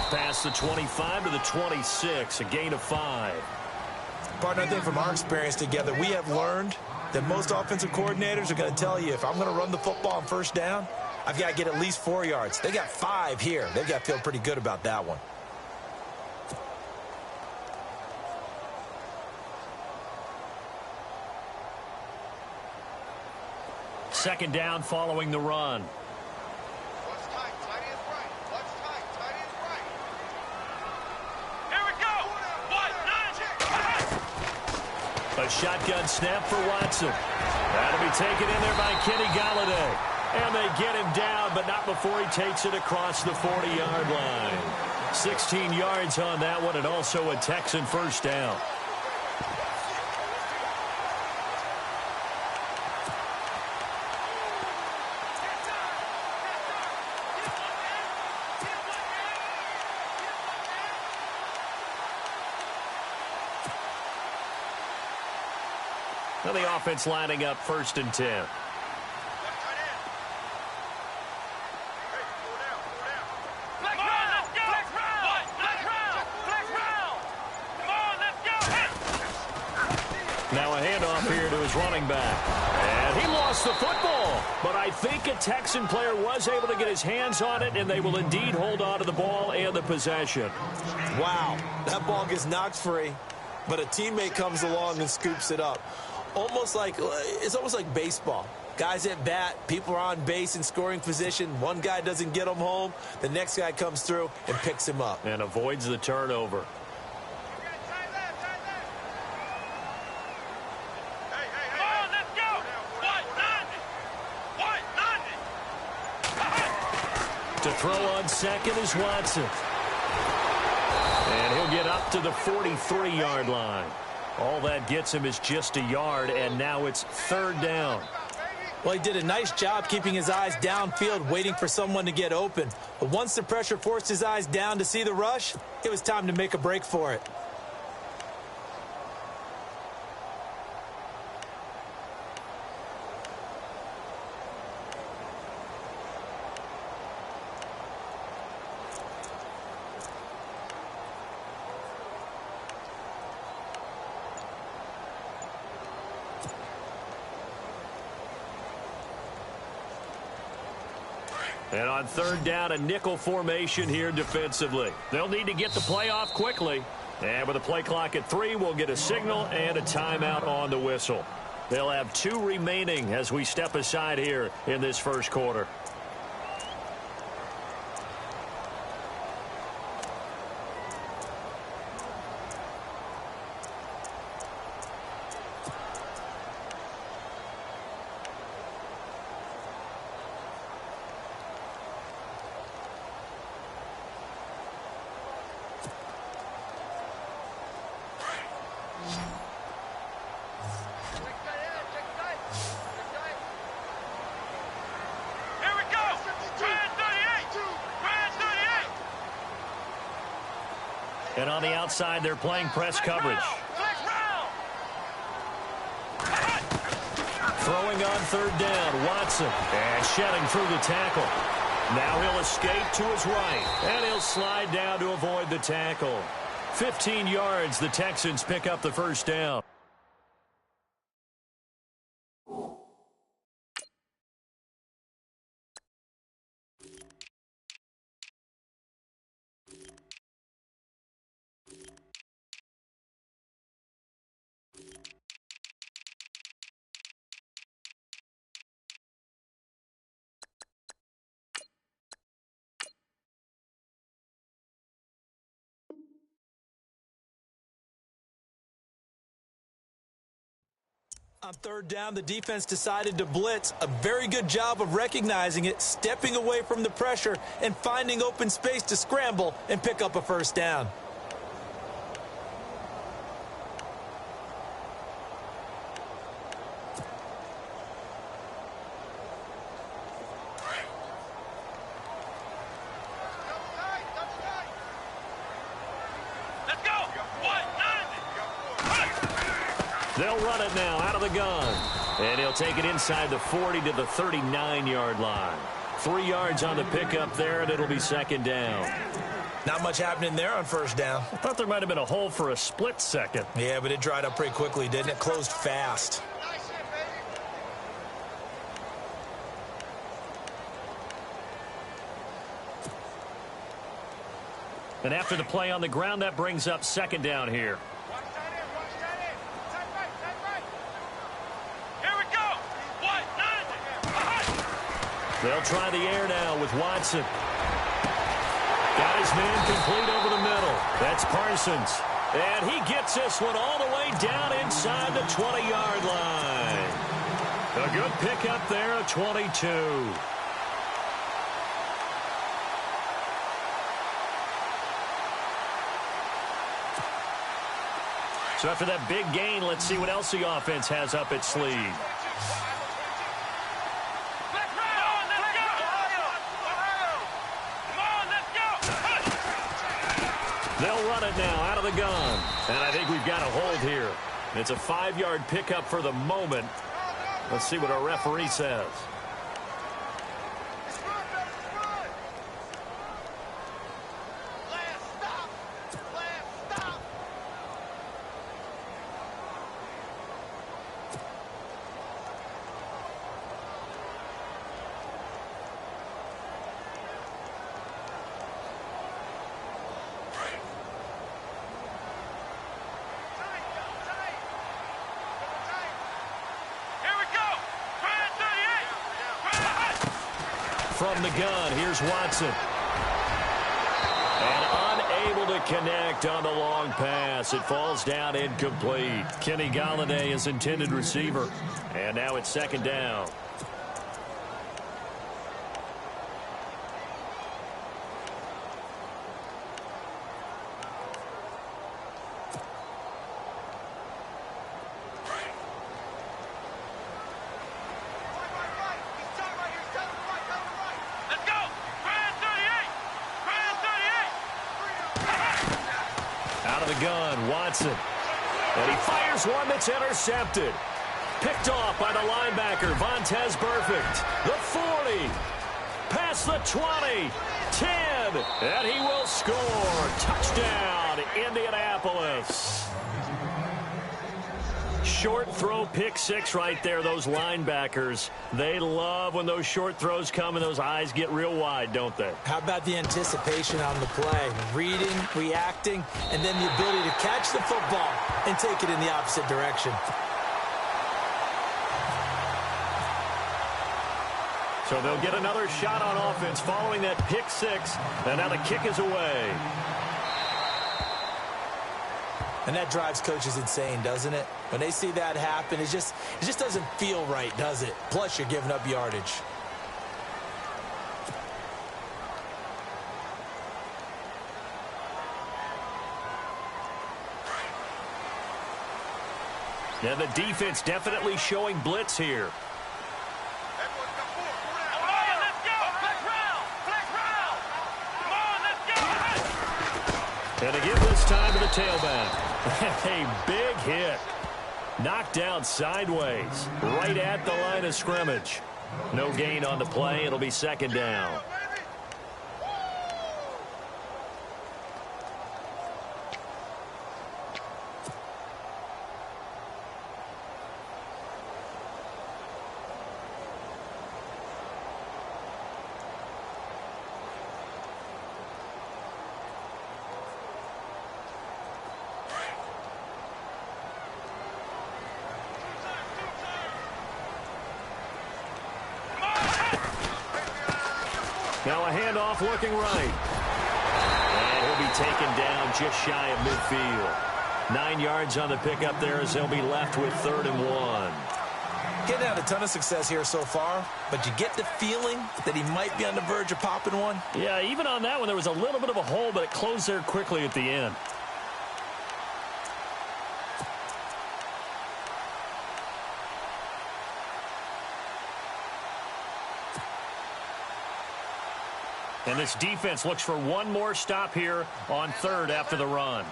past the 25 to the 26, a gain of 5. Partner, I think from our experience together, we have learned that most offensive coordinators are going to tell you, if I'm going to run the football on first down, I've got to get at least 4 yards. They got 5 here. They've got to feel pretty good about that one. Second down following the run. What's tight? Tight end right. What's tight? Tight end right. Here we go. 1, 9, A shotgun snap for Watson. That'll be taken in there by Kenny Golladay. And they get him down, but not before he takes it across the 40-yard line. 16 yards on that one, and also a Texan first down. Now the offense lining up 1st and 10. Now a handoff here to his running back. And he lost the football. But I think a Texan player was able to get his hands on it, and they will indeed hold on to the ball and the possession. Wow, that ball gets knocked free, but a teammate comes along and scoops it up. It's almost like baseball. Guys at bat, people are on base in scoring position. One guy doesn't get him home. The next guy comes through and picks him up. And avoids the turnover. To throw on second is Watson. And he'll get up to the 43-yard line. All that gets him is just a yard, and now it's 3rd down. Well, he did a nice job keeping his eyes downfield, waiting for someone to get open. But once the pressure forced his eyes down to see the rush, it was time to make a break for it. And on 3rd down, a nickel formation here defensively. They'll need to get the play off quickly. And with the play clock at 3, we'll get a signal and a timeout on the whistle. They'll have 2 remaining as we step aside here in this first quarter. And on the outside, they're playing press coverage. Throwing on 3rd down, Watson. And shedding through the tackle. Now he'll escape to his right. And he'll slide down to avoid the tackle. 15 yards, the Texans pick up the first down. On 3rd down, the defense decided to blitz. A very good job of recognizing it, stepping away from the pressure, and finding open space to scramble and pick up a first down. They'll run it now out of the gun. And he'll take it inside the 40 to the 39-yard line. 3 yards on the pickup there, and it'll be 2nd down. Not much happening there on first down. I thought there might have been a hole for a split second. Yeah, but it dried up pretty quickly, didn't it? Closed fast. Nice hit, baby. And after the play on the ground, that brings up second down here. Watch that in, watch that in. Tight right, tight right. Here we go. 1-9. They'll try the air now with Watson. Got his man complete over the middle. That's Parsons. And he gets this one all the way down inside the 20-yard line. A good pickup there, a 22. So after that big gain, let's see what else the offense has up its sleeve. They'll run it now out of the gun. And I think we've got a hold here. It's a 5-yard pickup for the moment. Let's see what our referee says. From the gun, here's Watson. And unable to connect on the long pass. It falls down incomplete. Kenny Golladay is intended receiver. And now it's second down. Watson. And he fires one that's intercepted. Picked off by the linebacker, Vontaze Burfict. The 40. Past the 20. 10. And he will score. Touchdown, Indianapolis. Short throw, pick six right there. Those linebackers, they love when those short throws come and those eyes get real wide, don't they? How about the anticipation on the play? Reading, reacting, and then the ability to catch the football and take it in the opposite direction. So they'll get another shot on offense following that pick six, and now the kick is away. And that drives coaches insane, doesn't it? When they see that happen, it just doesn't feel right, does it? Plus, you're giving up yardage. Now the defense definitely showing blitz here. And again this time to the tailback. A big hit. Knocked down sideways. Right at the line of scrimmage. No gain on the play. It'll be second down. Now a handoff looking right. And he'll be taken down just shy of midfield. 9 yards on the pickup there as they'll be left with 3rd and 1. Getting out a ton of success here so far, but you get the feeling that he might be on the verge of popping one. Yeah, even on that one, there was a little bit of a hole, but it closed there quickly at the end. And this defense looks for one more stop here on 3rd after the run.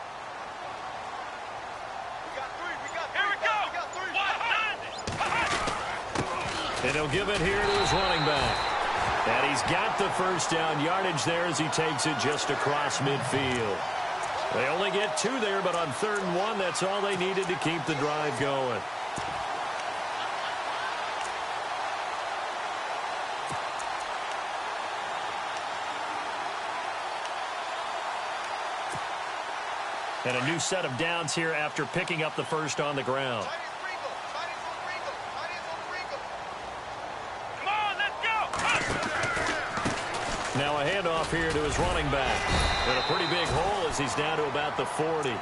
And he'll give it here to his running back. And he's got the first down yardage there as he takes it just across midfield. They only get 2 there, but on 3rd and 1, that's all they needed to keep the drive going. And a new set of downs here after picking up the first on the ground. Come on, let's go! Now a handoff here to his running back. And a pretty big hole as he's down to about the 40.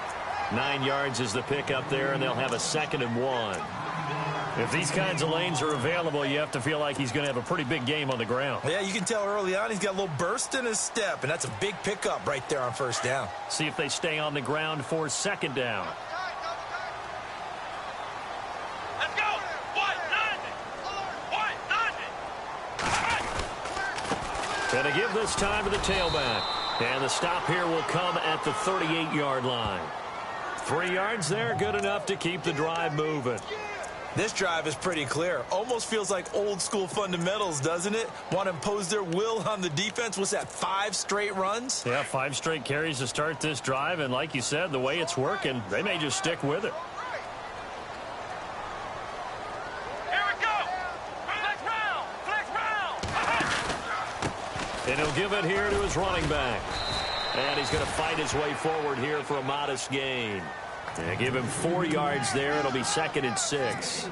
9 yards is the pickup there, and they'll have a 2nd and 1. If these kinds of lanes are available, you have to feel like he's going to have a pretty big game on the ground. Yeah, you can tell early on he's got a little burst in his step, and that's a big pickup right there on 1st down. See if they stay on the ground for 2nd down. Let's go! And to give this time to the tailback. And the stop here will come at the 38-yard line. 3 yards there, good enough to keep the drive moving. This drive is pretty clear. Almost feels like old school fundamentals, doesn't it? Want to impose their will on the defense. What's that, 5 straight runs? Yeah, 5 straight carries to start this drive. And like you said, the way it's working, they may just stick with it. Here we go! Flex round! And he'll give it here to his running back. And he's going to fight his way forward here for a modest gain. And give him 4 yards there. It'll be 2nd and 6.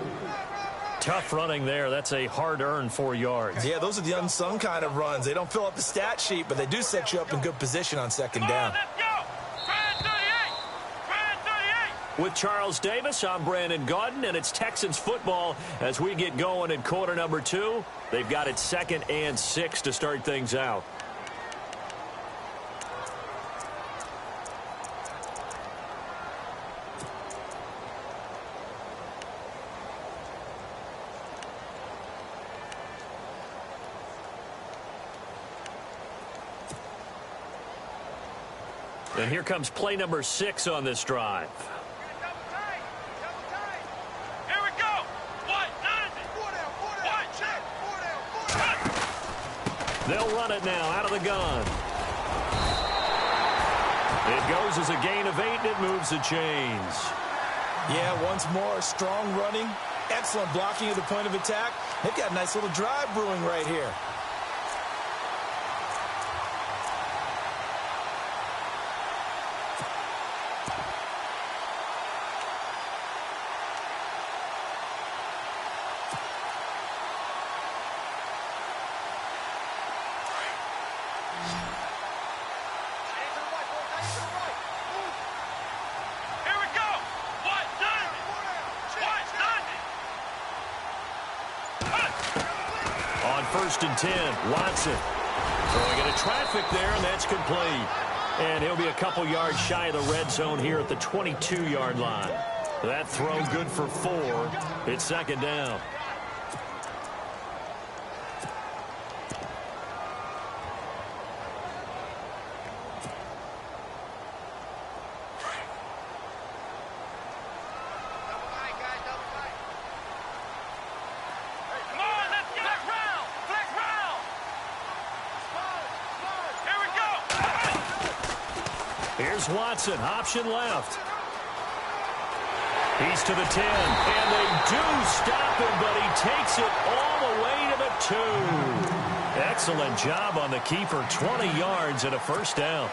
Tough running there. That's a hard-earned 4 yards. Yeah, those are the unsung kind of runs. They don't fill up the stat sheet, but they do set you up in good position on 2nd down. Let's go! Brand 38! With Charles Davis, I'm Brandon Gaudin, and it's Texans football as we get going in quarter number 2. They've got it 2nd and 6 to start things out. And here comes play number 6 on this drive. Double tight! Here we go! What? 4 down, check! 4 down! They'll run it now out of the gun. It goes as a gain of 8, and it moves the chains. Yeah, once more, strong running, excellent blocking at the point of attack. They've got a nice little drive brewing right here. Here we go! What? 90! On 1st and 10, Watson throwing into traffic there, and that's complete. And he'll be a couple yards shy of the red zone here at the 22-yard line. That throw good for 4. It's 2nd down. Come on, let's get flex round! Here we go! Here's Watson, option left. He's to the 10, and they do stop him, but he takes it all the way to the 2. Excellent job on the keeper, 20 yards and a 1st down.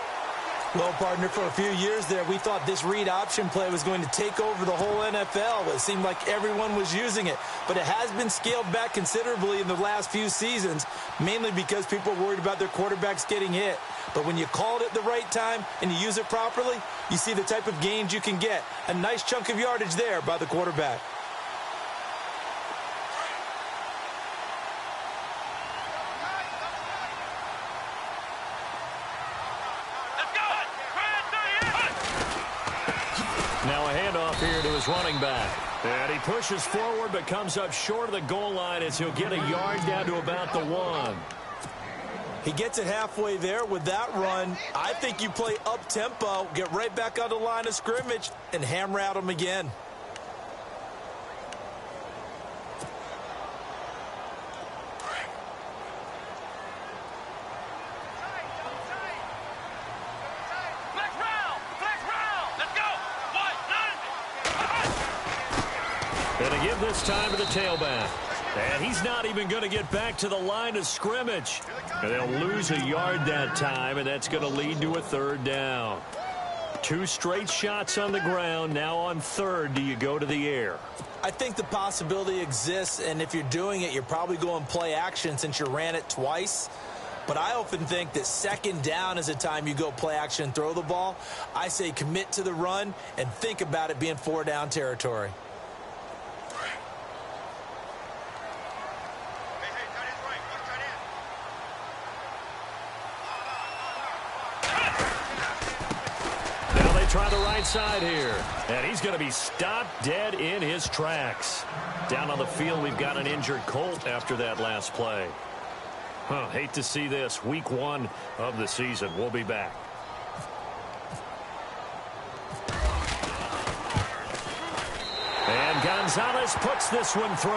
Well, partner, for a few years there, we thought this read option play was going to take over the whole NFL. It seemed like everyone was using it, but it has been scaled back considerably in the last few seasons, mainly because people are worried about their quarterbacks getting hit. But when you call it at the right time and you use it properly, you see the type of gains you can get. A nice chunk of yardage there by the quarterback. Let's go! Brand 38! Now a handoff here to his running back. And he pushes forward but comes up short of the goal line as he'll get a yard down to about the 1. He gets it halfway there with that run. I think you play up-tempo, get right back on the line of scrimmage, and hammer at him again. Going to give this time to the tailback. And he's not even going to get back to the line of scrimmage. And they'll lose a yard that time, and that's going to lead to a third down. 2 straight shots on the ground. Now on third, do you go to the air? I think the possibility exists, and if you're doing it, you're probably going play action since you ran it twice. But I often think that second down is the time you go play action and throw the ball. I say commit to the run and think about it being 4-down territory. Try the right side here. And he's going to be stopped dead in his tracks. Down on the field, we've got an injured Colt after that last play. Hate to see this. Week 1 of the season. We'll be back. And Gonzalez puts this one through.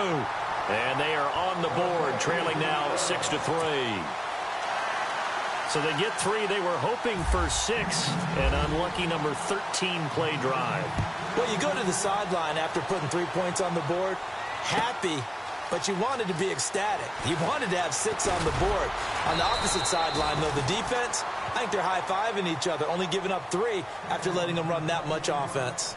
And they are on the board, trailing now 6-3. So they get 3. They were hoping for 6. An unlucky number 13 play drive. Well, you go to the sideline after putting 3 points on the board, happy, but you wanted to be ecstatic. You wanted to have 6 on the board. On the opposite sideline, though, the defense, I think they're high-fiving each other, only giving up 3 after letting them run that much offense.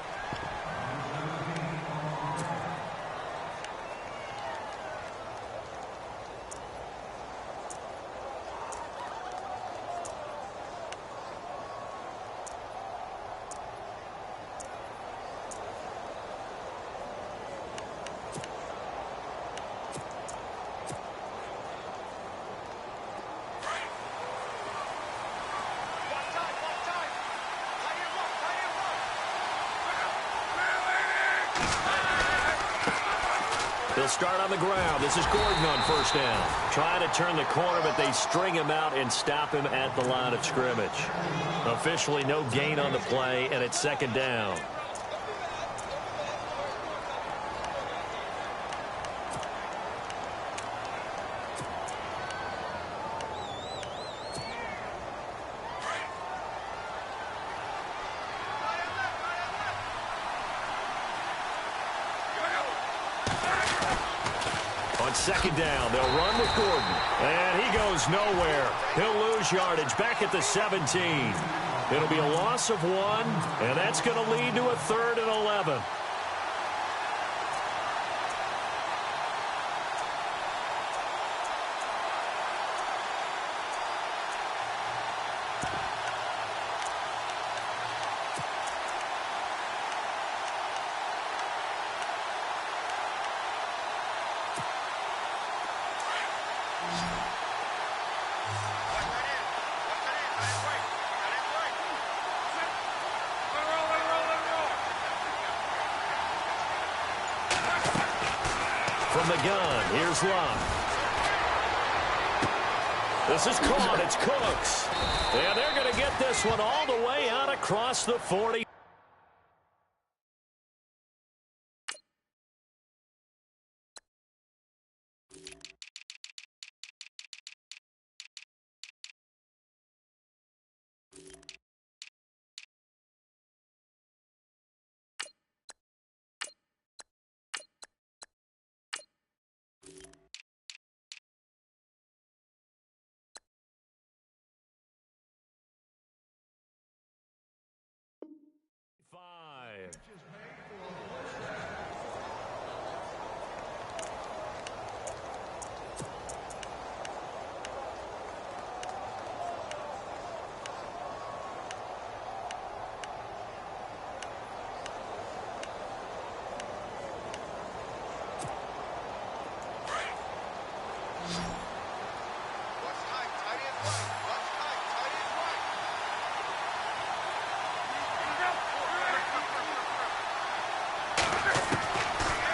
They'll start on the ground. This is Gordon on first down. Trying to turn the corner, but they string him out and stop him at the line of scrimmage. Officially no gain on the play, and it's second down. Second down, they'll run with Gordon. And he goes nowhere. He'll lose yardage back at the 17. It'll be a loss of 1, and that's going to lead to a 3rd and 11. From the gun, here's Locke. This is caught. It's Cooks. And they're going to get this one all the way out across the 40.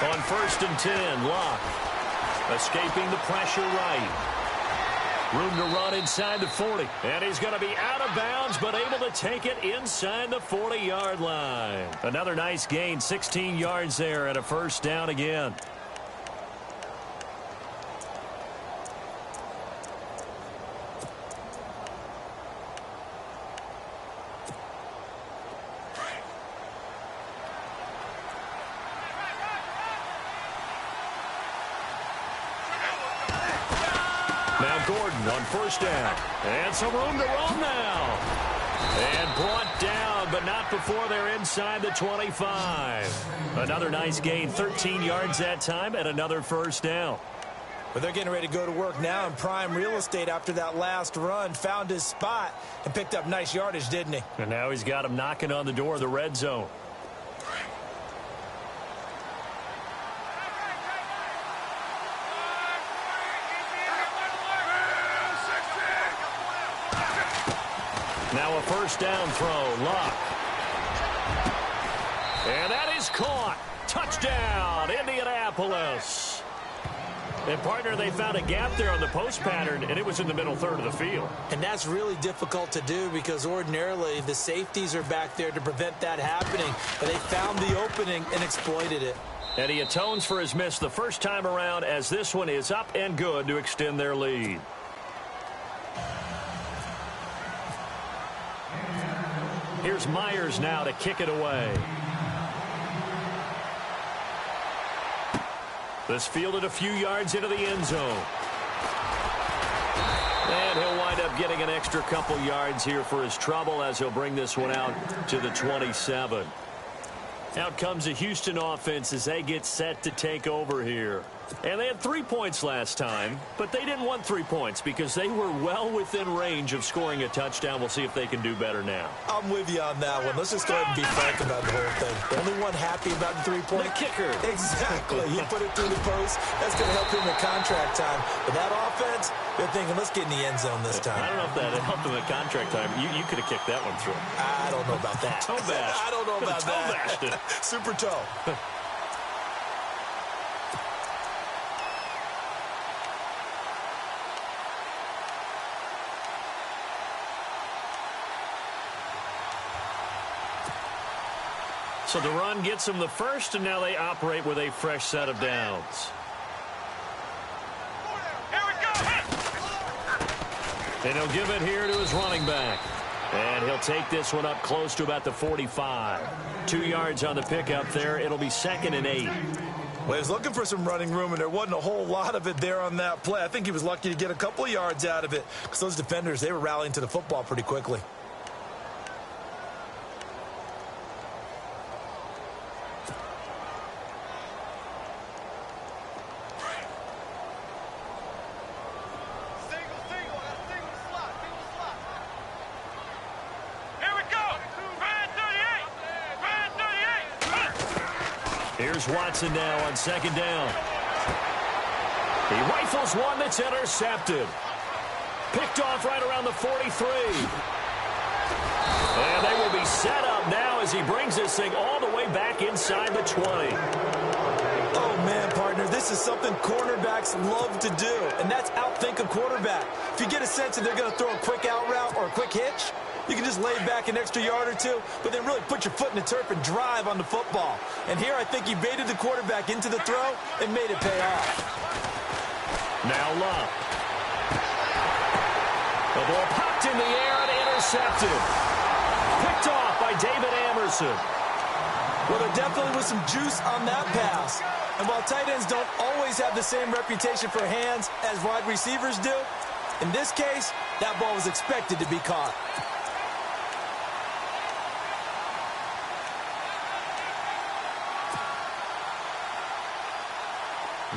On 1st and 10, Locke escaping the pressure right. Room to run inside the 40. And he's going to be out of bounds, but able to take it inside the 40-yard line. Another nice gain, 16 yards there, and a first down again. Gordon on first down. And some room to roam now. And brought down, but not before they're inside the 25. Another nice gain, 13 yards that time, and another first down. But they're getting ready to go to work now in prime real estate after that last run. Found his spot and picked up nice yardage, didn't he? And now he's got him knocking on the door of the red zone. Now a first down throw, Luck. And that is caught. Touchdown, Indianapolis. And, partner, they found a gap there on the post pattern, and it was in the middle third of the field. And that's really difficult to do because ordinarily the safeties are back there to prevent that happening. But they found the opening and exploited it. And he atones for his miss the first time around as this one is up and good to extend their lead. Here's Myers now to kick it away. This fielded a few yards into the end zone. And he'll wind up getting an extra couple yards here for his trouble as he'll bring this one out to the 27. Out comes the Houston offense as they get set to take over here. And they had 3 points last time, but they didn't want 3 points because they were well within range of scoring a touchdown. We'll see if they can do better now. I'm with you on that one. Let's just go ahead and be frank about the whole thing. The only one happy about the 3-point. The kicker. Exactly. He put it through the post. That's going to help him in contract time. But that offense, they're thinking, let's get in the end zone this time. I don't know if that helped him at contract time. You could have kicked that one through. I don't know about that. Toe bash. I don't know about toe that. bashed it. Super toe. So the run gets them the first, and now they operate with a fresh set of downs. Here we go. And he'll give it here to his running back. And he'll take this one up close to about the 45. 2 yards on the pickup there. It'll be 2nd and 8. Well, he was looking for some running room, and there wasn't a whole lot of it there on that play. I think he was lucky to get a couple of yards out of it because those defenders, they were rallying to the football pretty quickly. Here's Watson now on 2nd down. He rifles one that's intercepted. Picked off right around the 43. And they will be set up now as he brings this thing all the way back inside the 20. Oh, man, partner, this is something cornerbacks love to do, and that's outthink a quarterback. If you get a sense that they're going to throw a quick out route or a quick hitch, you can just lay back an extra yard or two, but then really put your foot in the turf and drive on the football. And here I think he baited the quarterback into the throw and made it pay off. Now Love. The ball popped in the air and intercepted. Picked off by David Amerson. Well, there definitely was some juice on that pass. And while tight ends don't always have the same reputation for hands as wide receivers do, in this case, that ball was expected to be caught.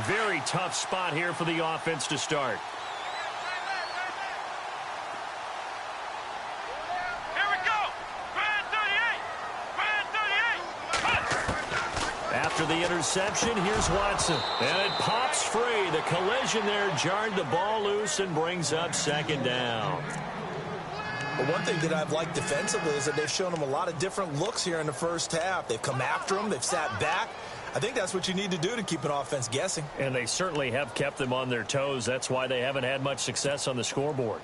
Very tough spot here for the offense to start. Here we go. Brand 38. After the interception, here's Watson. And it pops free. The collision there jarred the ball loose and brings up 2nd down. But one thing that I've liked defensively is that they've shown them a lot of different looks here in the first half. They've come after them. They've sat back. I think that's what you need to do to keep an offense guessing. And they certainly have kept them on their toes. That's why they haven't had much success on the scoreboard.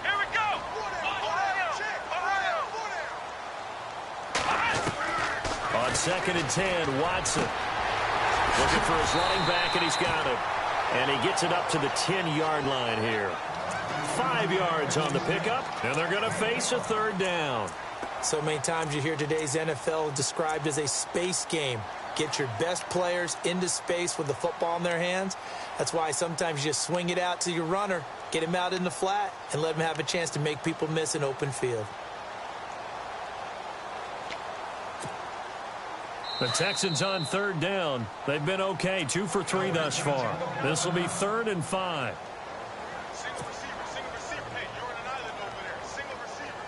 Here we go. On 2nd and 10, Watson looking for his running back, and he's got him. And he gets it up to the 10-yard line here. 5 yards on the pickup, and they're going to face a 3rd down. So many times you hear today's NFL described as a space game. Get your best players into space with the football in their hands. That's why sometimes you just swing it out to your runner, get him out in the flat, and let him have a chance to make people miss an open field. The Texans on third down. They've been okay, 2 for 3 thus far. This will be 3rd and 5. Single receiver, single receiver. Hey, you're on an island over there. Single receiver.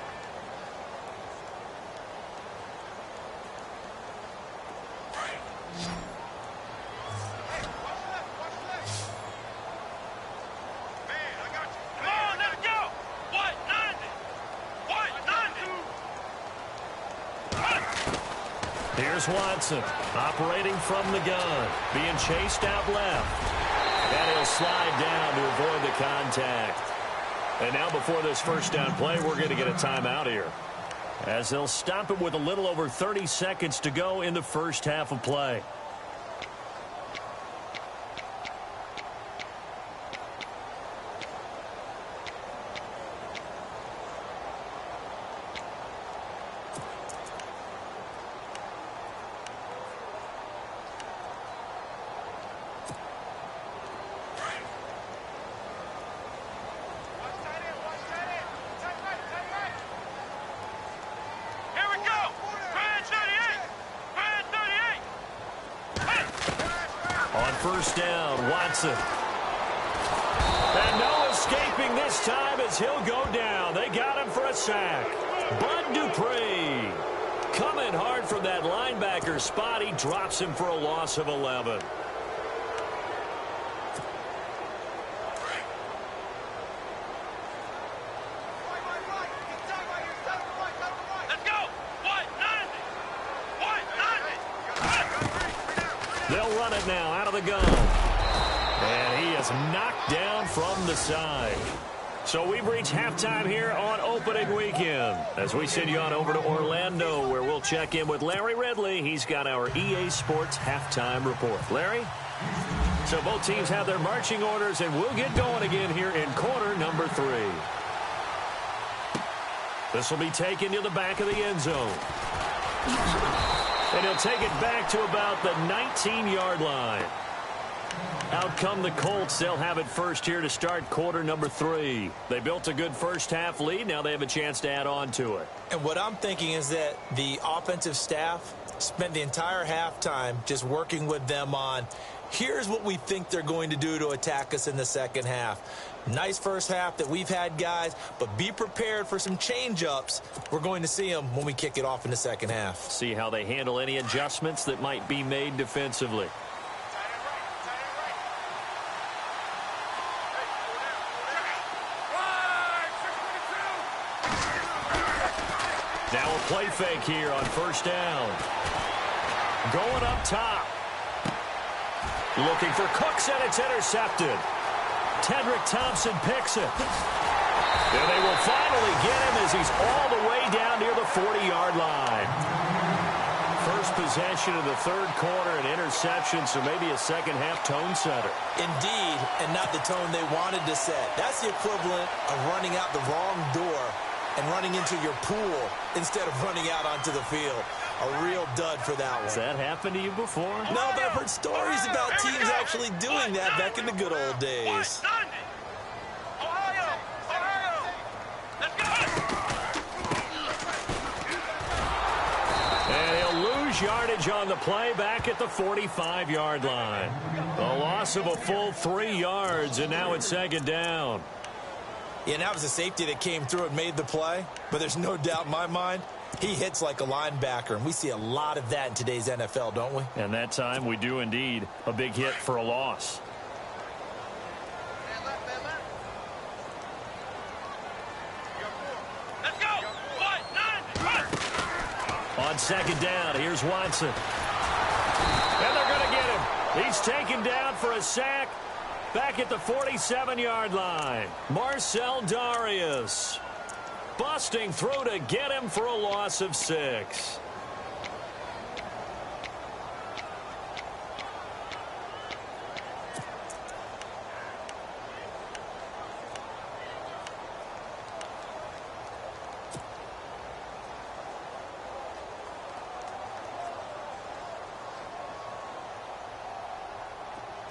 Hey, watch left, watch left. Man, I got you. Come on, let's go. What? 90. What? 90. Here's Watson, operating from the gun, being chased out left. And he'll slide down to avoid the contact. And now before this first down play, we're going to get a timeout here, as they'll stop it with a little over 30 seconds to go in the first half of play. Watch tight end, watch tight end. Tight right, tight right. Here we go. Brand 38. Brand 38. Hey. On first down, Watson. And no escaping this time as he'll go down. They got him for a sack. Bud Dupree coming hard from that linebacker spot. He drops him for a loss of 11. Let's go. What? 90. What? 90. They'll run it now out of the gun. And he is knocked down from the side. So we've reached halftime here on opening weekend, as we send you on over to Orlando, where we'll check in with Larry Ridley. He's got our EA Sports halftime report. Larry? So both teams have their marching orders, and we'll get going again here in quarter number 3. This will be taken to the back of the end zone. And he'll take it back to about the 19-yard line. Out come the Colts. They'll have it first here to start quarter number 3. They built a good first half lead. Now they have a chance to add on to it. And what I'm thinking is that the offensive staff spent the entire halftime just working with them on, here's what we think they're going to do to attack us in the second half. Nice first half that we've had, guys, but be prepared for some change-ups. We're going to see them when we kick it off in the second half. See how they handle any adjustments that might be made defensively. Now a play fake here on first down. Going up top. Looking for Cooks, and it's intercepted. Tedrick Thompson picks it. And they will finally get him as he's all the way down near the 40-yard line. First possession of the third quarter, an interception, so maybe a second-half tone setter. Indeed, and not the tone they wanted to set. That's the equivalent of running out the wrong door and running into your pool instead of running out onto the field. A real dud for that one. Has that happened to you before? No, but I've heard stories about teams actually doing that back in the good old days. And he'll lose yardage on the play back at the 45-yard line. A loss of a full 3 yards, and now it's second down. Yeah, and that was a safety that came through and made the play. But there's no doubt in my mind, he hits like a linebacker. And we see a lot of that in today's NFL, don't we? And that time we do indeed. A big hit for a loss. Let's go. On second down, here's Watson. And they're going to get him. He's taken down for a sack. Back at the 47-yard line, Marcel Darius busting through to get him for a loss of 6.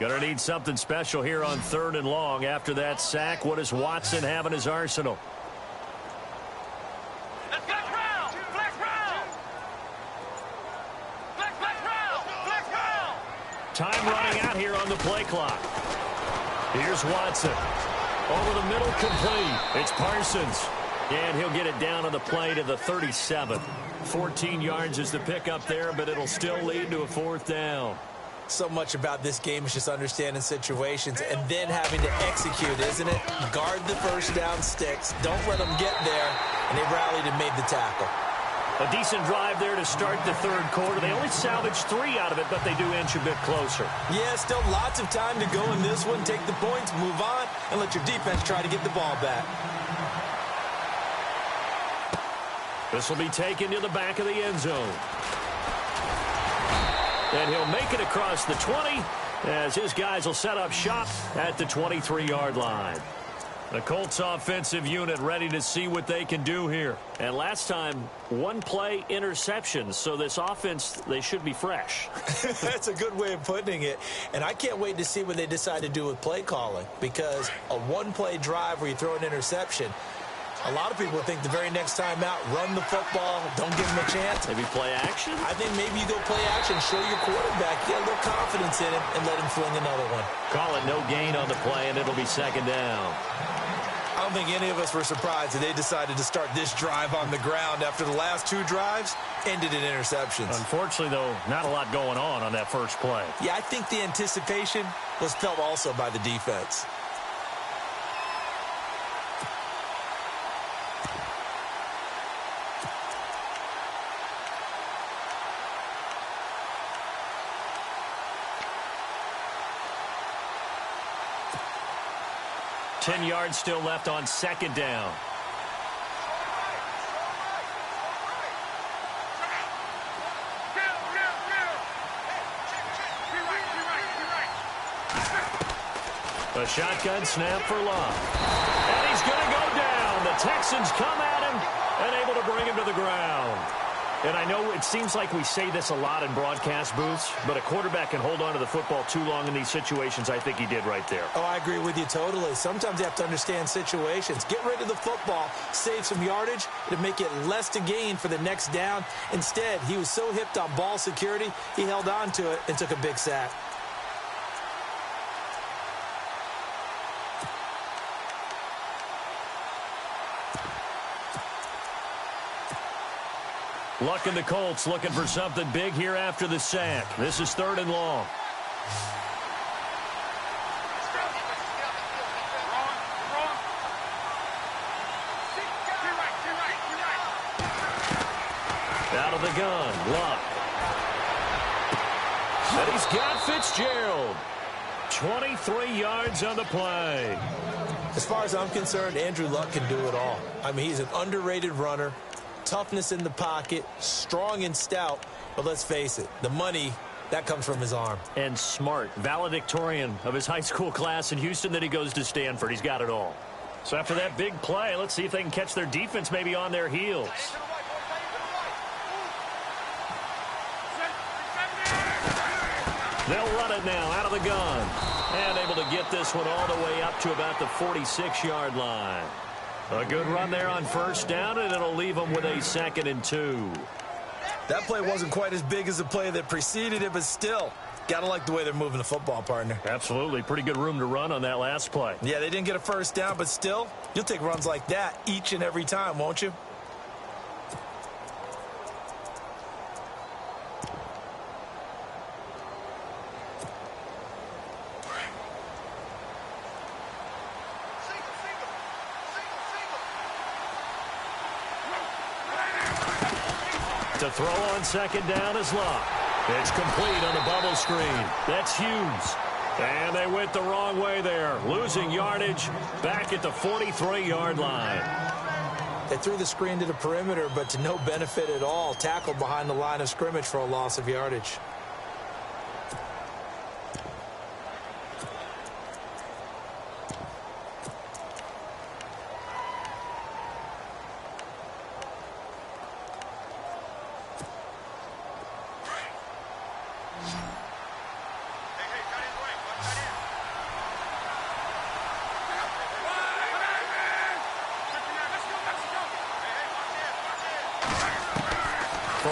Gonna need something special here on 3rd and long. After that sack, what does Watson have in his arsenal? Time running out here on the play clock. Here's Watson. Over the middle, complete. It's Parsons. And he'll get it down on the play to the 37. 14 yards is the pickup there, but it'll still lead to a 4th down. So much about this game is just understanding situations and then having to execute, isn't it? Guard the first down sticks. Don't let them get there. And they rallied and made the tackle. A decent drive there to start the 3rd quarter. They only salvaged 3 out of it, but they do inch a bit closer. Yeah, still lots of time to go in this one. Take the points, move on, and let your defense try to get the ball back. This will be taken to the back of the end zone. And he'll make it across the 20 as his guys will set up shop at the 23-yard line. The Colts offensive unit ready to see what they can do here. And last time, 1-play interceptions, so this offense, they should be fresh. That's a good way of putting it. And I can't wait to see what they decide to do with play calling, because a 1-play drive where you throw an interception, a lot of people think the very next time out, run the football, don't give them a chance. Maybe play action? I think maybe you go play action, show your quarterback, get a little confidence in him, and let him fling another one. Call it no gain on the play, and it'll be 2nd down. I don't think any of us were surprised that they decided to start this drive on the ground after the last 2 drives ended in interceptions. Unfortunately, though, not a lot going on that first play. Yeah, I think the anticipation was felt also by the defense. Ten yards still left on 2nd down. A shotgun snap for Love. And he's going to go down. The Texans come at him and able to bring him to the ground. And I know it seems like we say this a lot in broadcast booths, but a quarterback can hold on to the football too long in these situations. I think he did right there. Oh, I agree with you totally. Sometimes you have to understand situations. Get rid of the football, save some yardage, to make it less to gain for the next down. Instead, he was so hipped on ball security, he held on to it and took a big sack. Luck and the Colts looking for something big here after the sack. This is 3rd and long. Out of the gun, Luck. And he's got Fitzgerald. 23 yards on the play. As far as I'm concerned, Andrew Luck can do it all. I mean, he's an underrated runner. Toughness in the pocket, strong and stout, but let's face it, the money, that comes from his arm. And smart, valedictorian of his high school class in Houston, then he goes to Stanford. He's got it all. So after that big play, let's see if they can catch their defense maybe on their heels. They'll run it now out of the gun. And able to get this one all the way up to about the 46-yard line. A good run there on 1st down, and it'll leave them with a 2nd and 2. That play wasn't quite as big as the play that preceded it, but still, gotta like the way they're moving the football, partner. Absolutely. Pretty good room to run on that last play. Yeah, they didn't get a 1st down, but still, you'll take runs like that each and every time, won't you? To throw on 2nd down is Luck. It's complete on the bubble screen. That's Hughes. And they went the wrong way there. Losing yardage back at the 43-yard line. They threw the screen to the perimeter, but to no benefit at all. Tackled behind the line of scrimmage for a loss of yardage.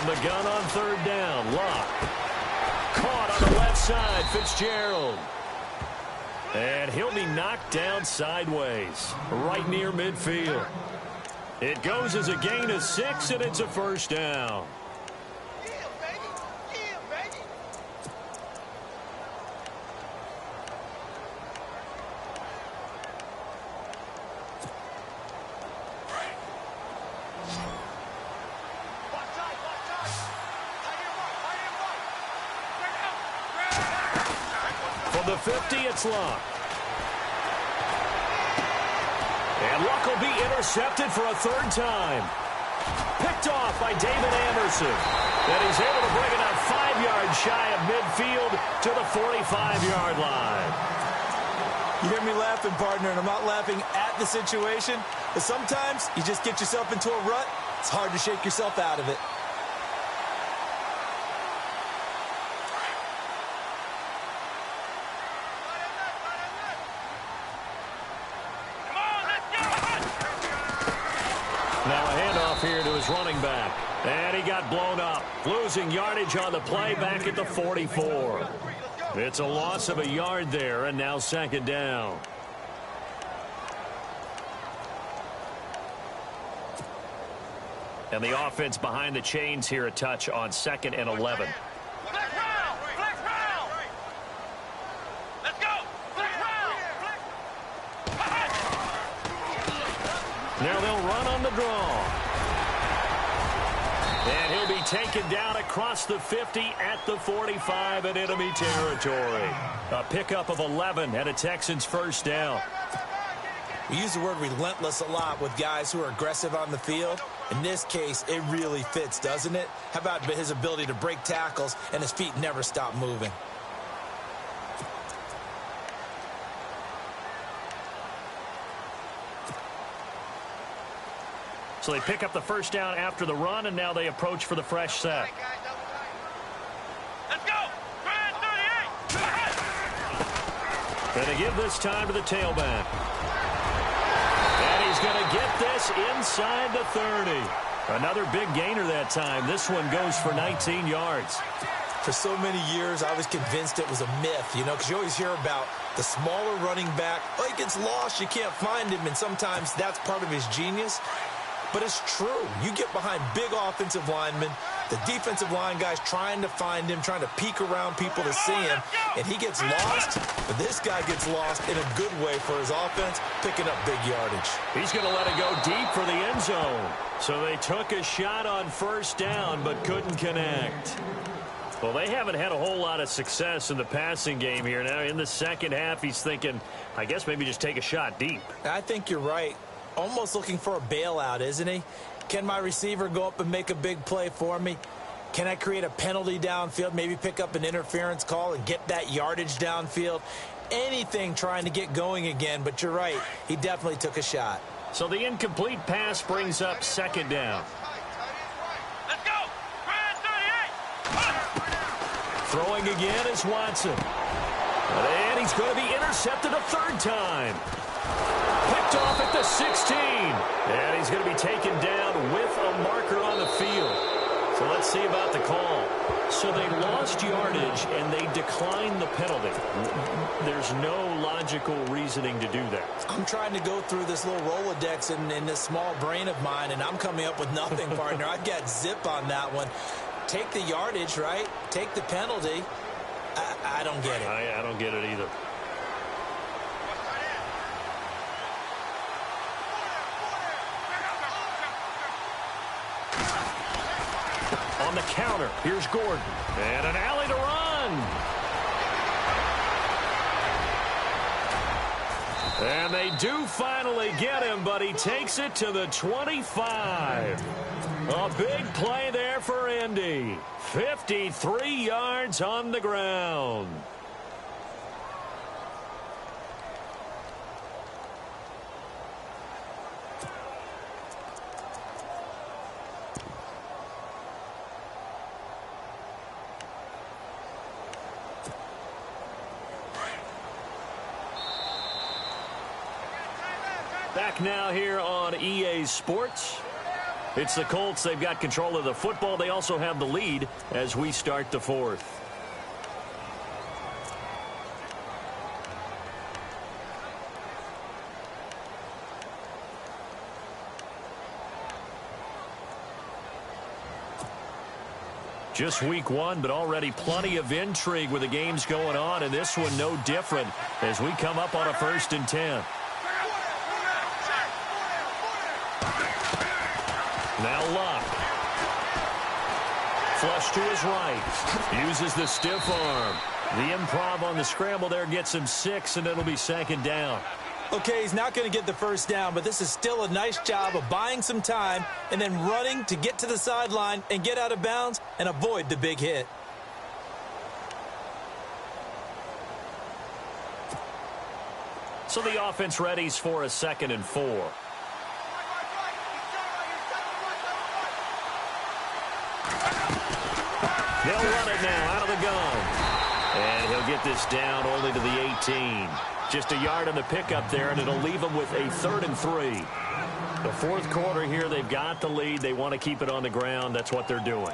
From the gun on third down, Locke. Caught on the left side, Fitzgerald. And he'll be knocked down sideways, right near midfield. It goes as a gain of 6, and it's a first down. Yeah, baby. Yeah, baby. Watch tight, watch tight. Tight and right. From the 50, it's Locke. And Luck will be intercepted for a third time. Picked off by David Anderson. And he's able to bring it up 5 yards shy of midfield to the 45-yard line. You hear me laughing, partner, and I'm not laughing at the situation, but sometimes you just get yourself into a rut. It's hard to shake yourself out of it. Now a handoff here to his running back. And he got blown up, losing yardage on the play back at the 44. It's a loss of a yard there, and now second down. And the offense behind the chains here a touch on 2nd and 11. Flex round! Flex round! Let's go! Flex round! Now they'll run on the draw. And he'll be taken down across the 50 at the 45 in enemy territory. A pickup of 11 and a Texans first down. We use the word relentless a lot with guys who are aggressive on the field. In this case, it really fits, doesn't it? How about his ability to break tackles and his feet never stop moving? So they pick up the first down after the run, and now they approach for the fresh set. Let's go! Grand 38! And they give this time to the tailback. And he's going to get this inside the 30. Another big gainer that time. This one goes for 19 yards. For so many years, I was convinced it was a myth, you know, because you always hear about the smaller running back. Oh, he gets lost, you can't find him, and sometimes that's part of his genius. But it's true. You get behind big offensive linemen, the defensive line guys trying to find him, trying to peek around people to see him, and he gets lost. But this guy gets lost in a good way for his offense, picking up big yardage. He's going to let it go deep for the end zone. So they took a shot on first down but couldn't connect. Well, they haven't had a whole lot of success in the passing game here. Now in the second half, he's thinking, I guess maybe just take a shot deep. I think you're right. Almost looking for a bailout, isn't he? Can my receiver go up and make a big play for me? Can I create a penalty downfield, maybe pick up an interference call and get that yardage downfield? Anything trying to get going again, but you're right. He definitely took a shot. So the incomplete pass brings up second down. Let's go! Grand 38! Throwing again is Watson. And he's going to be intercepted a third time. Picked off at the 16. And he's going to be taken down with a marker on the field. So let's see about the call. So they lost yardage and they declined the penalty. There's no logical reasoning to do that. I'm trying to go through this little Rolodex in this small brain of mine, and I'm coming up with nothing, partner. I've got zip on that one. Take the yardage, right? Take the penalty. I don't get it. I don't get it either. On the counter, here's Gordon. And an alley to run. And they do finally get him, but he takes it to the 25. A big play there for Indy. 53 yards on the ground. Back now here on EA Sports. It's the Colts. They've got control of the football. They also have the lead as we start the fourth. Just week one, but already plenty of intrigue with the games going on, and this one no different as we come up on a 1st and 10. Now Luck. Flush to his right. Uses the stiff arm. The improv on the scramble there gets him 6, and it'll be 2nd down. Okay, he's not going to get the first down, but this is still a nice job of buying some time and then running to get to the sideline and get out of bounds and avoid the big hit. So the offense readies for a 2nd and 4. They'll run it now out of the gun. And he'll get this down only to the 18. Just a yard on the pickup there, and it'll leave them with a 3rd and 3. The fourth quarter here, they've got the lead. They want to keep it on the ground. That's what they're doing.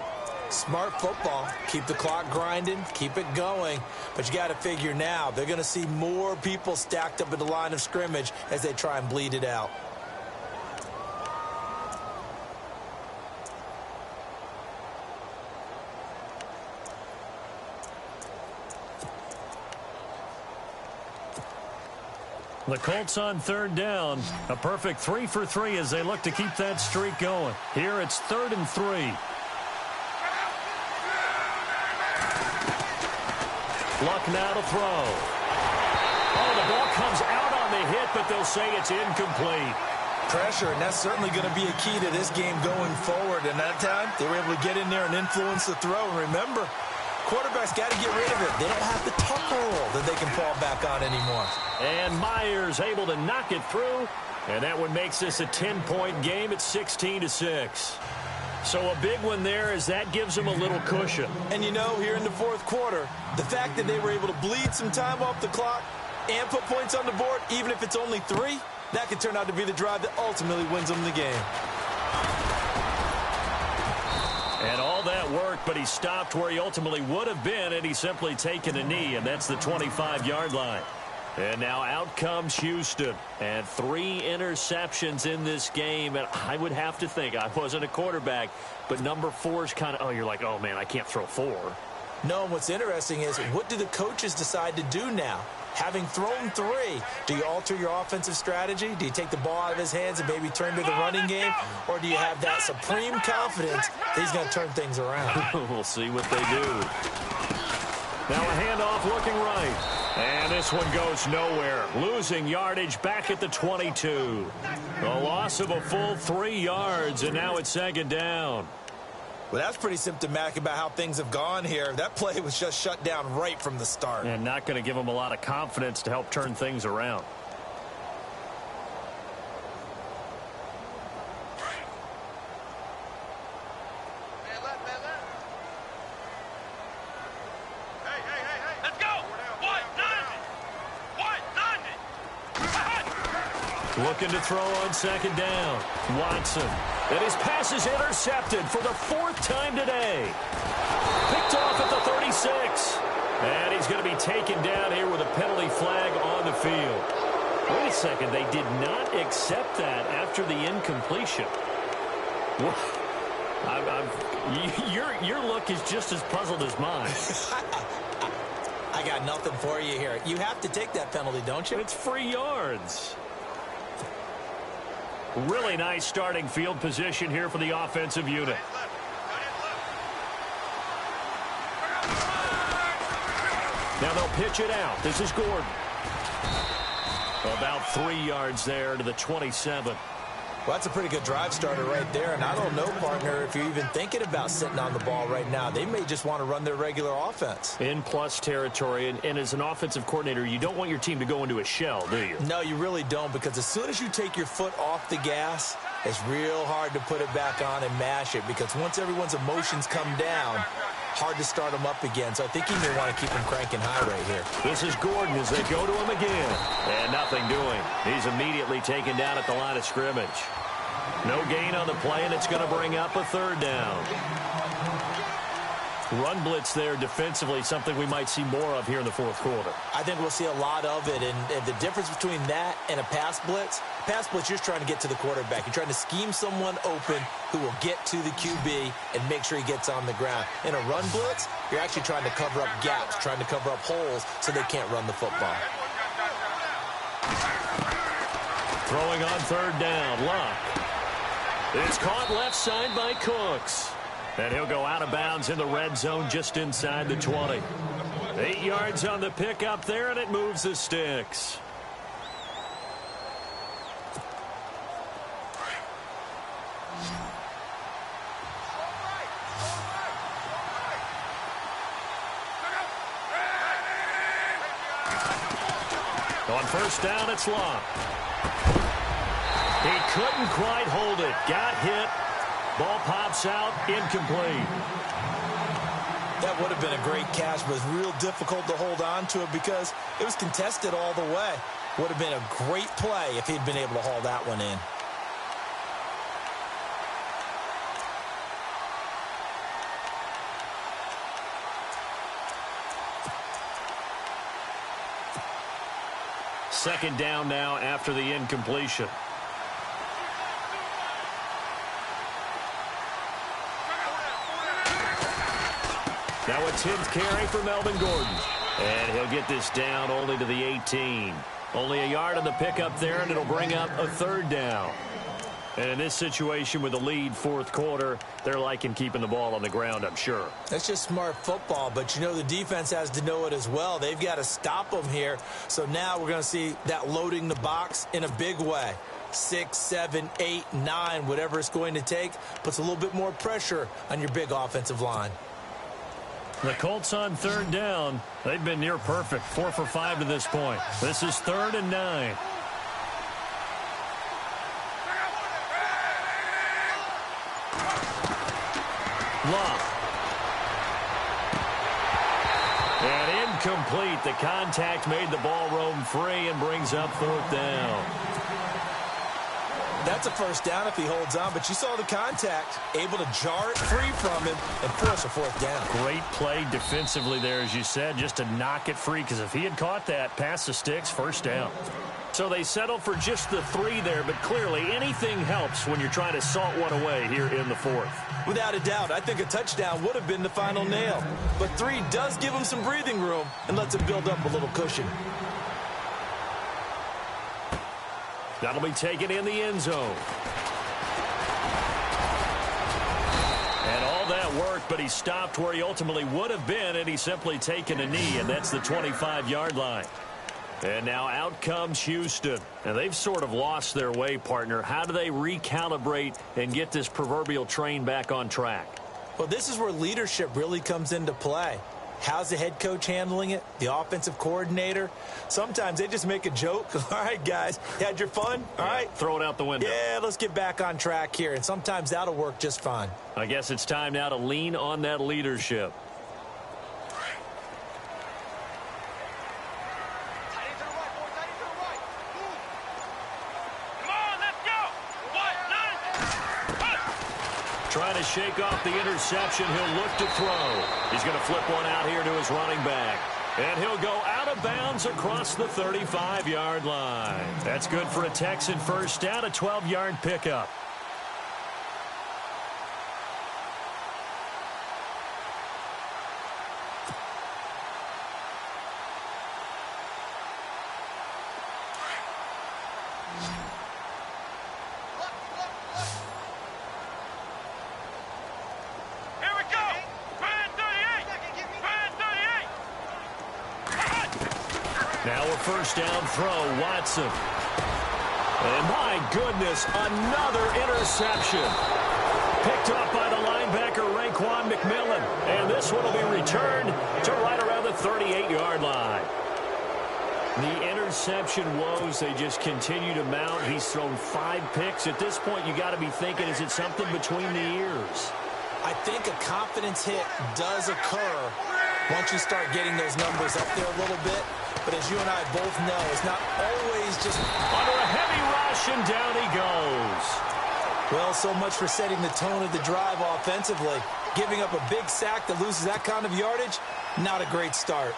Smart football. Keep the clock grinding. Keep it going. But you got to figure now, they're going to see more people stacked up at the line of scrimmage as they try and bleed it out. The Colts on 3rd down. A perfect 3 for 3 as they look to keep that streak going. Here it's 3rd and 3. Luck now to throw. Oh, the ball comes out on the hit, but they'll say it's incomplete. Pressure, and that's certainly going to be a key to this game going forward. And that time, they were able to get in there and influence the throw. And remember, quarterbacks got to get rid of it. They don't have the tuck roll that they can fall back on anymore. And Myers able to knock it through. And that one makes this a 10-point game at 16-6. So a big one there as that gives them a little cushion. And you know, here in the fourth quarter, the fact that they were able to bleed some time off the clock and put points on the board, even if it's only 3, that could turn out to be the drive that ultimately wins them the game. And all that work, but he stopped where he ultimately would have been, and he's simply taken a knee, and that's the 25-yard line. And now out comes Houston. And 3 interceptions in this game. And I would have to think, I wasn't a quarterback, but number 4 is kind of, oh, you're like, oh, man, I can't throw 4. No, and what's interesting is, what do the coaches decide to do now? Having thrown 3, do you alter your offensive strategy? Do you take the ball out of his hands and maybe turn to the running game? Or do you have that supreme confidence that he's going to turn things around? We'll see what they do. Now a handoff looking right. And this one goes nowhere. Losing yardage back at the 22. A loss of a full 3 yards, and now it's 2nd down. Well, that's pretty symptomatic about how things have gone here. That play was just shut down right from the start. And not going to give them a lot of confidence to help turn things around. Looking to throw on 2nd down. Watson. And his pass is intercepted for the 4th time today. Picked off at the 36. And he's going to be taken down here with a penalty flag on the field. Wait a second. They did not accept that after the incompletion. Your look is just as puzzled as mine. I got nothing for you here. You have to take that penalty, don't you? It's free yards. Really nice starting field position here for the offensive unit. Now they'll pitch it out. This is Gordon. About 3 yards there to the 27. Well, that's a pretty good drive starter right there. And I don't know, partner, if you're even thinking about sitting on the ball right now. They may just want to run their regular offense. In plus territory. And as an offensive coordinator, you don't want your team to go into a shell, do you? No, you really don't, because as soon as you take your foot off the gas, it's real hard to put it back on and mash it, because once everyone's emotions come down, hard to start them up again. So I think you may want to keep them cranking high right here. This is Gordon as they go to him again. And nothing doing. He's immediately taken down at the line of scrimmage. No gain on the play, and it's going to bring up a third down. Run blitz there defensively, something we might see more of here in the fourth quarter. I think we'll see a lot of it, and the difference between that and a pass blitz, you're just trying to get to the quarterback. You're trying to scheme someone open who will get to the QB and make sure he gets on the ground. In a run blitz, you're actually trying to cover up gaps, trying to cover up holes so they can't run the football. Throwing on third down, Luck. It's caught left side by Cooks. And he'll go out of bounds in the red zone just inside the 20. 8 yards on the pickup there, and it moves the sticks. On first down, it's Luck. He couldn't quite hold it. Got hit. Ball pops out, incomplete. That would have been a great catch, but it was real difficult to hold on to it because it was contested all the way. Would have been a great play if he'd been able to haul that one in. Second down now after the incompletion. Now a 10th carry for Melvin Gordon. And he'll get this down only to the 18. Only a yard on the pickup there, and it'll bring up a third down. And in this situation with the lead fourth quarter, they're liking keeping the ball on the ground, I'm sure. That's just smart football, but you know the defense has to know it as well. They've got to stop them here. So now we're going to see that loading the box in a big way. 6, 7, 8, 9, whatever it's going to take, puts a little bit more pressure on your big offensive line. The Colts on third down. They've been near perfect, 4 for 5 to this point. This is 3rd and 9. Luck. And incomplete. The contact made the ball roam free and brings up 4th down. That's a first down if he holds on, but you saw the contact, able to jar it free from him and force a 4th down. Great play defensively there, as you said, just to knock it free, because if he had caught that, past the sticks, first down. So they settle for just the 3 there, but clearly anything helps when you're trying to salt one away here in the 4th. Without a doubt, I think a touchdown would have been the final nail. But 3 does give him some breathing room and lets him build up a little cushion. That'll be taken in the end zone. And all that work, but he stopped where he ultimately would have been, and he's simply taken a knee, and that's the 25-yard line. And now out comes Houston. And they've sort of lost their way, partner. How do they recalibrate and get this proverbial train back on track? Well, this is where leadership really comes into play. How's the head coach handling it? The offensive coordinator? Sometimes they just make a joke. All right, guys, you had your fun? All right. Throw it out the window. Yeah, let's get back on track here. And sometimes that'll work just fine. I guess it's time now to lean on that leadership. Trying to shake off the interception. He'll look to throw. He's going to flip one out here to his running back. And he'll go out of bounds across the 35-yard line. That's good for a Texan first down, a 12-yard pickup. Now a first down throw, Watson. And my goodness, another interception. Picked up by the linebacker, Raekwon McMillan. And this one will be returned to right around the 38-yard line. The interception woes, they just continue to mount. He's thrown 5 picks. At this point, you got to be thinking, is it something between the ears? I think a confidence hit does occur once you start getting those numbers up there a little bit. But as you and I both know, it's not always just under a heavy rush, and down he goes. Well, so much for setting the tone of the drive offensively. Giving up a big sack that loses that kind of yardage, not a great start.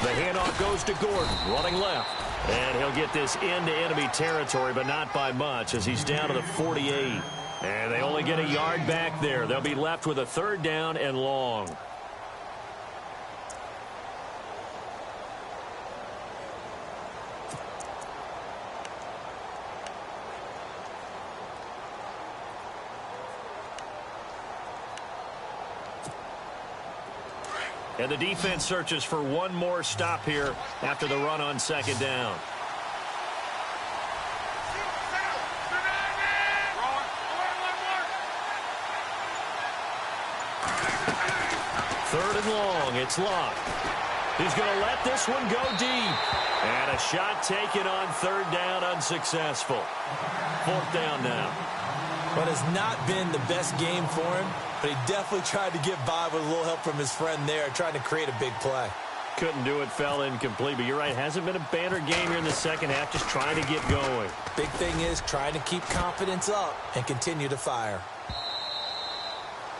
The handoff goes to Gordon, running left. And he'll get this into enemy territory, but not by much, as he's down to the 48. And they only get a yard back there. They'll be left with a 3rd down and long. And the defense searches for one more stop here after the run on 2nd down. Third and long. It's locked. He's going to let this one go deep. And a shot taken on 3rd down, unsuccessful. 4th down now. But it's not been the best game for him, but he definitely tried to get by with a little help from his friend there, trying to create a big play. Couldn't do it, fell incomplete, but you're right, hasn't been a banner game here in the second half, just trying to get going. Big thing is trying to keep confidence up and continue to fire.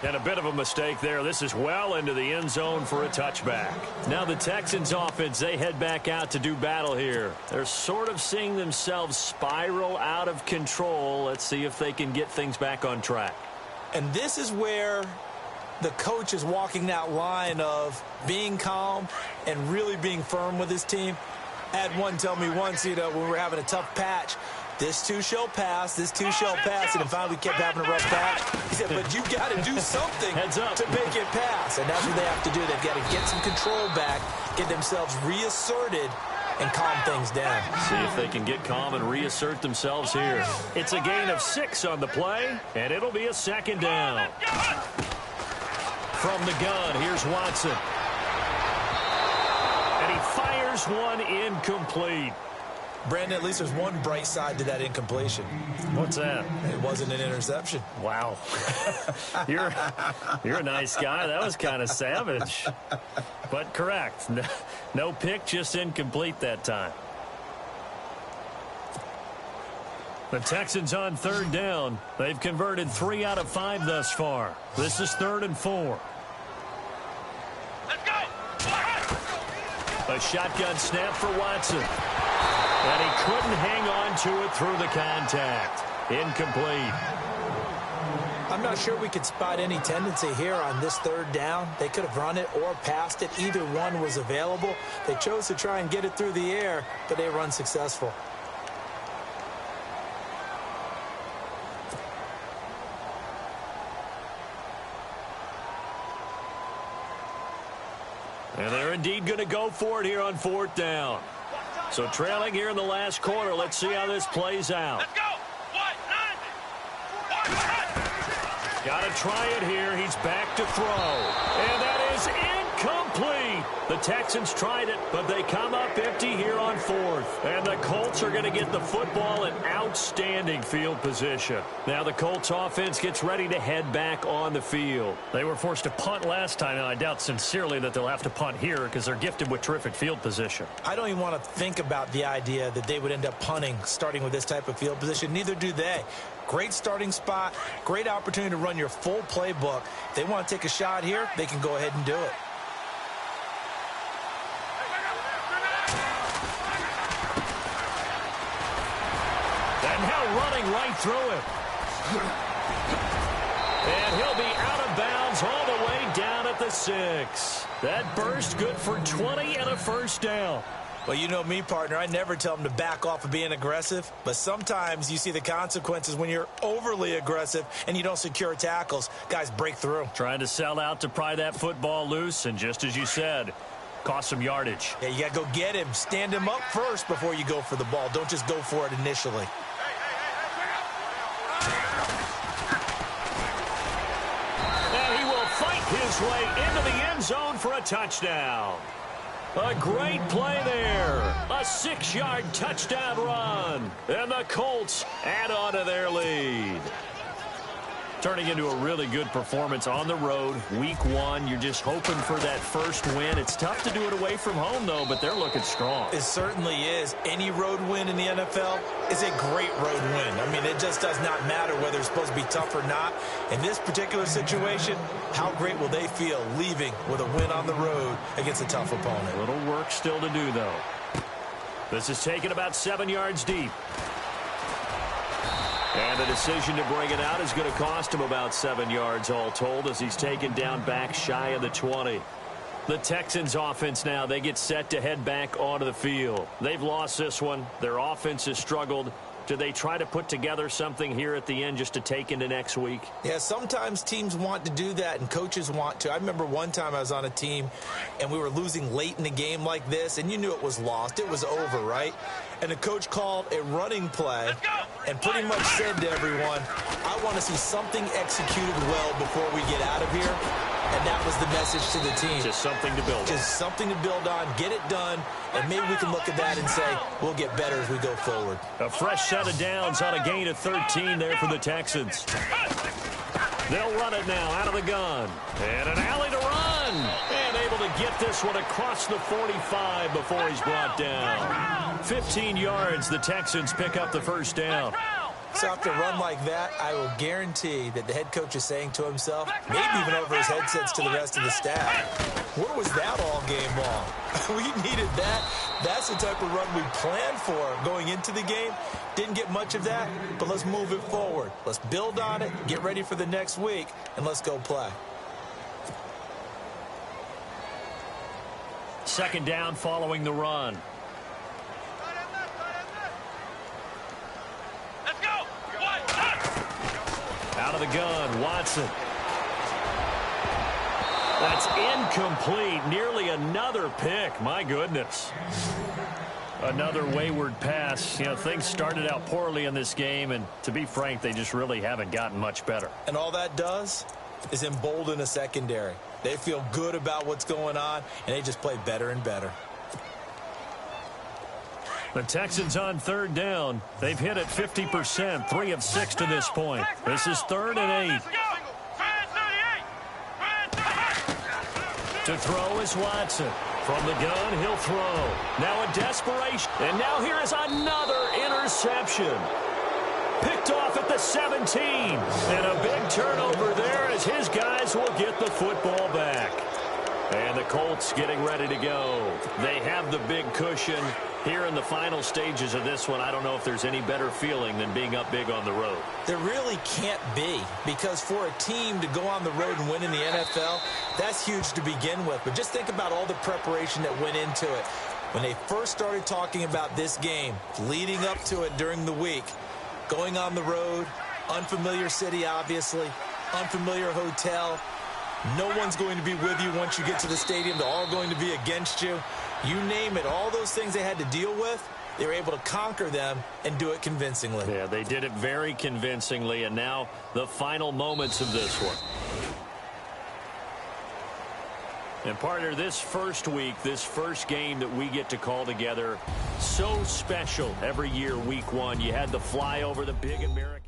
And a bit of a mistake there. This is well into the end zone for a touchback. Now the Texans offense, they head back out to do battle here. They're sort of seeing themselves spiral out of control. Let's see if they can get things back on track. And this is where the coach is walking that line of being calm and really being firm with his team. I had one tell me once, when we were having a tough patch, this too shall pass, this too shall pass, and finally we kept having a rough patch. He said, but you got to do something to make it pass, and that's what they have to do. They've got to get some control back, get themselves reasserted, and calm things down. See if they can get calm and reassert themselves here. It's a gain of 6 on the play, and it'll be a 2nd down. From the gun, here's Watson. And he fires one incomplete. Brandon, at least there's one bright side to that incompletion. What's that? It wasn't an interception. Wow. You're a nice guy. That was kind of savage. But correct. No pick, just incomplete that time. The Texans on 3rd down. They've converted 3 out of 5 thus far. This is 3rd and 4. Let's go! A shotgun snap for Watson. And he couldn't hang on to it through the contact. Incomplete. I'm not sure we could spot any tendency here on this 3rd down. They could have run it or passed it. Either one was available. They chose to try and get it through the air, but they were unsuccessful. And they're indeed going to go for it here on 4th down. So trailing here in the last quarter. Let's see how this plays out. Let's go! Got to try it here. He's back to throw. And that is incomplete. The Texans tried it, but they come up empty here on 4th. And the Colts are going to get the football in outstanding field position. Now the Colts offense gets ready to head back on the field. They were forced to punt last time, and I doubt sincerely that they'll have to punt here because they're gifted with terrific field position. I don't even want to think about the idea that they would end up punting starting with this type of field position. Neither do they. Great starting spot, great opportunity to run your full playbook. If they want to take a shot here, they can go ahead and do it. And now running right through it. And he'll be out of bounds all the way down at the 6. That burst good for 20 and a 1st down. Well, you know me, partner. I never tell them to back off of being aggressive. But sometimes you see the consequences when you're overly aggressive and you don't secure tackles. Guys break through. Trying to sell out to pry that football loose. And just as you said, cost some yardage. Yeah, you got to go get him. Stand him up first before you go for the ball. Don't just go for it initially. And he will fight his its way into the end zone for a touchdown. A great play there. A 6-yard touchdown run. And the Colts add on to their lead. Turning into a really good performance on the road. Week 1, you're just hoping for that first win. It's tough to do it away from home, though, but they're looking strong. It certainly is. Any road win in the NFL is a great road win. I mean, it just does not matter whether it's supposed to be tough or not. In this particular situation, how great will they feel leaving with a win on the road against a tough opponent? A little work still to do, though. This is taken about 7 yards deep. And the decision to bring it out is going to cost him about 7 yards all told as he's taken down back shy of the 20. The Texans offense now, they get set to head back onto the field. They've lost this one. Their offense has struggled. Do they try to put together something here at the end just to take into next week? Yeah, sometimes teams want to do that and coaches want to. I remember one time I was on a team and we were losing late in the game like this, and you knew it was lost. It was over, right? And the coach called a running play and pretty much said to everyone, I want to see something executed well before we get out of here. And that was the message to the team. Just something to build on. Just something to build on, get it done, and maybe we can look at that and say, we'll get better as we go forward. A fresh set of downs on a gain of 13 there for the Texans. They'll run it now out of the gun. And an alley to run. And able to get this one across the 45 before he's brought down. 15 yards, the Texans pick up the first down. So after a run like that, I will guarantee that the head coach is saying to himself, maybe even over his headsets to the rest of the staff, where was that all game long? We needed that. That's the type of run we planned for going into the game. Didn't get much of that, but let's move it forward. Let's build on it, get ready for the next week, and let's go play. Second down following the run. Out of the gun, Watson. That's incomplete. Nearly another pick. My goodness. Another wayward pass. You know, things started out poorly in this game, and to be frank, they just really haven't gotten much better. And all that does is embolden a secondary. They feel good about what's going on, and they just play better and better. The Texans on third down. They've hit it 50%, 3 of 6 to this point. This is 3rd and 8. To throw is Watson. From the gun, he'll throw. Now a desperation. And now here is another interception. Picked off at the 17. And a big turnover there as his guys will get the football back. And the Colts getting ready to go. They have the big cushion. Here in the final stages of this one, I don't know if there's any better feeling than being up big on the road. There really can't be, because for a team to go on the road and win in the NFL, that's huge to begin with. But just think about all the preparation that went into it. When they first started talking about this game, leading up to it during the week, going on the road, unfamiliar city, obviously, unfamiliar hotel. No one's going to be with you once you get to the stadium. They're all going to be against you. You name it, all those things they had to deal with, they were able to conquer them and do it convincingly. Yeah, they did it very convincingly, and now the final moments of this one. And partner, this first week, this first game that we get to call together, so special every year, week 1. You had the fly over the big American.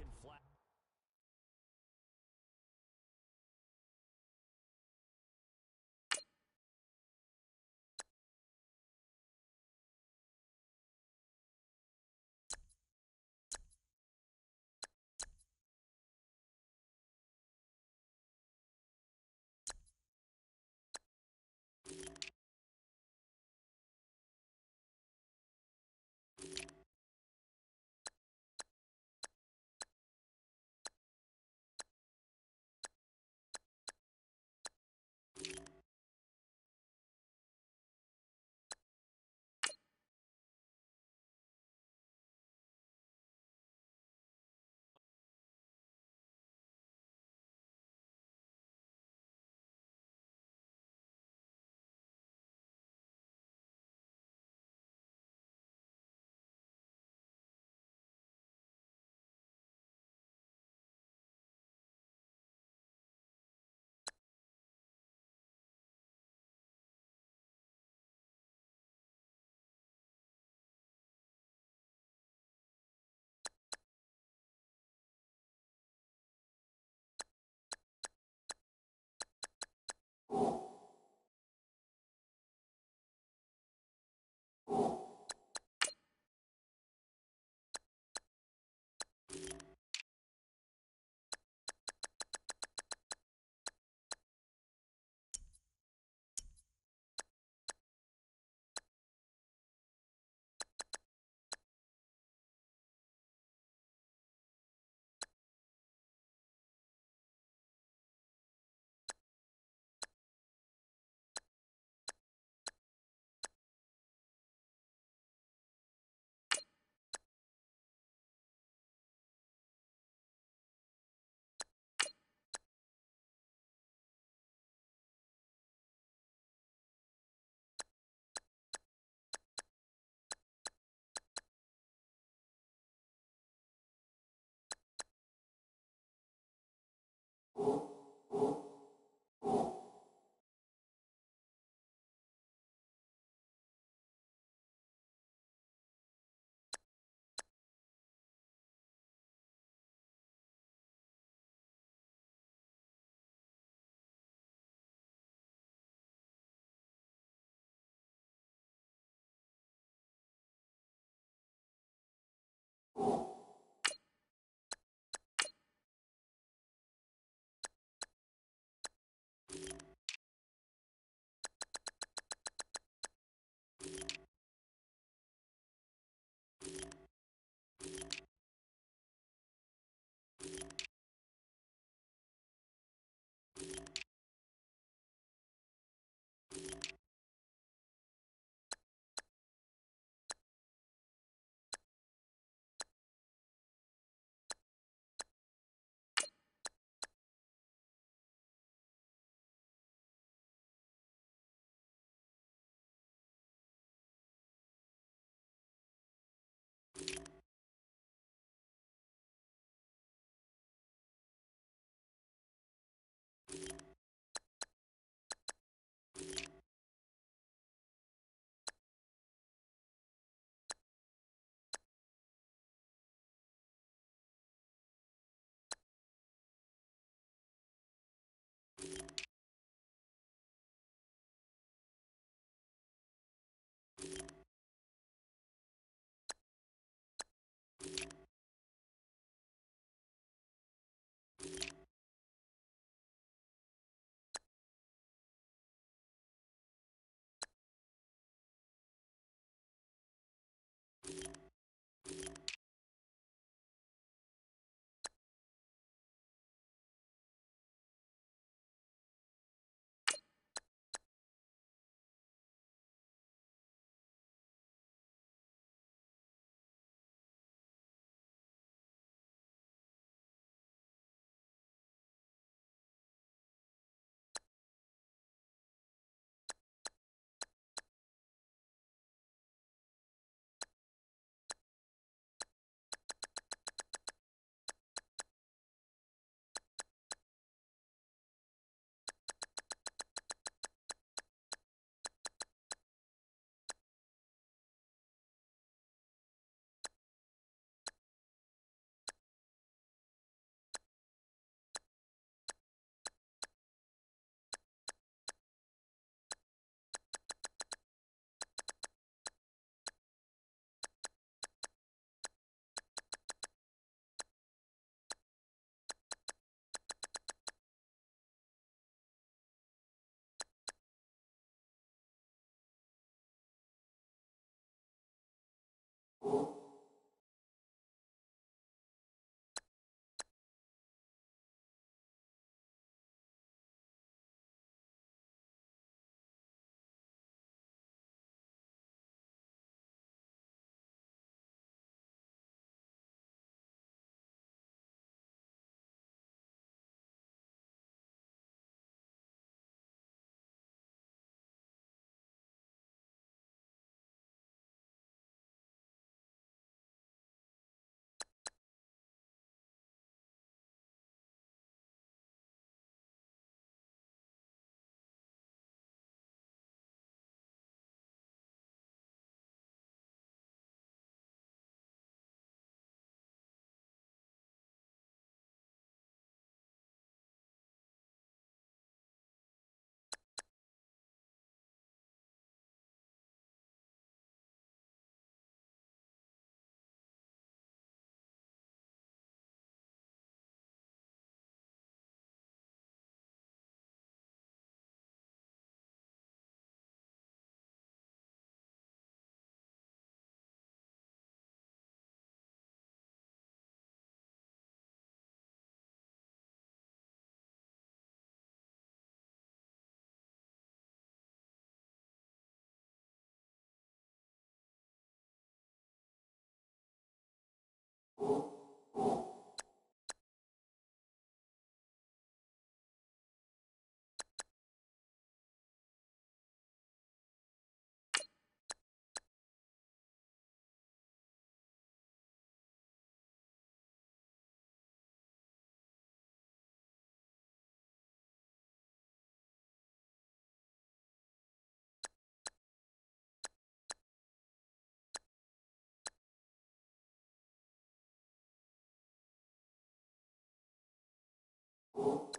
What's